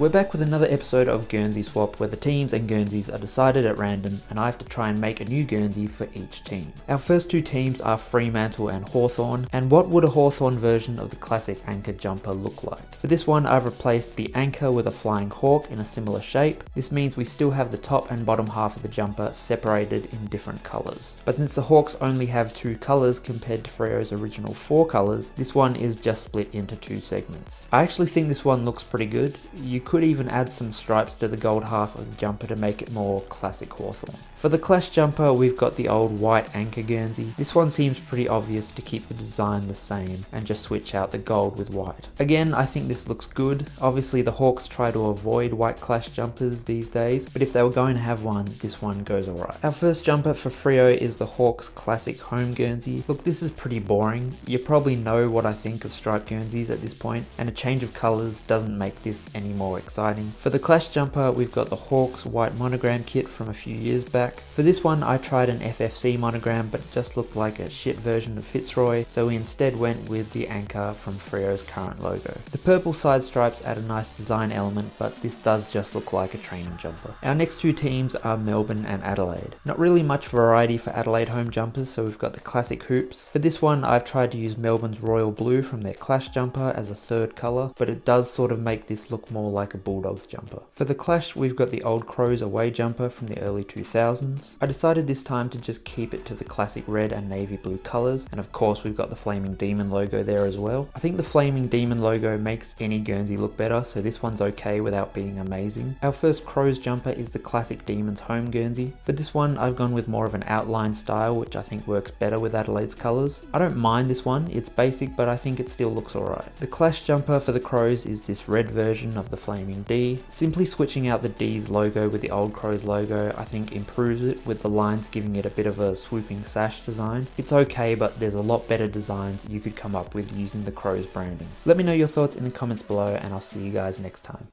We're back with another episode of Guernsey Swap where the teams and Guernseys are decided at random and I have to try and make a new Guernsey for each team. Our first two teams are Fremantle and Hawthorn, and what would a Hawthorn version of the classic anchor jumper look like? For this one I've replaced the anchor with a flying hawk in a similar shape. This means we still have the top and bottom half of the jumper separated in different colours. But since the Hawks only have two colours compared to Freo's original 4 colours, this one is just split into 2 segments. I actually think this one looks pretty good. You could even add some stripes to the gold half of the jumper to make it more classic Hawthorn. For the Clash jumper we've got the old white anchor Guernsey. This one seems pretty obvious to keep the design the same and just switch out the gold with white. Again, I think this looks good. Obviously the Hawks try to avoid white Clash jumpers these days, but if they were going to have one, this one goes alright. Our first jumper for Freo is the Hawks classic home Guernsey. Look, this is pretty boring. You probably know what I think of striped Guernseys at this point, and a change of colours doesn't make this any more exciting. For the Clash jumper we've got the Hawks white monogram kit from a few years back. For this one I tried an FFC monogram but it just looked like a shit version of Fitzroy, so we instead went with the anchor from Freo's current logo. The purple side stripes add a nice design element, but this does just look like a training jumper. Our next two teams are Melbourne and Adelaide. Not really much variety for Adelaide home jumpers, so we've got the classic hoops. For this one I've tried to use Melbourne's royal blue from their Clash jumper as a third colour, but it does sort of make this look more like a Bulldogs jumper. For the Clash we've got the old Crows away jumper from the early 2000s. I decided this time to just keep it to the classic red and navy blue colours, and of course we've got the Flaming Demon logo there as well. I think the Flaming Demon logo makes any Guernsey look better, so this one's okay without being amazing. Our first Crows jumper is the classic Demons home Guernsey. For this one I've gone with more of an outline style, which I think works better with Adelaide's colours. I don't mind this one, it's basic, but I think it still looks alright. The Clash jumper for the Crows is this red version of the Flaming D. Simply switching out the D's logo with the old Crows logo I think improves it, with the lines giving it a bit of a swooping sash design. It's okay, but there's a lot better designs you could come up with using the Crows branding. Let me know your thoughts in the comments below and I'll see you guys next time.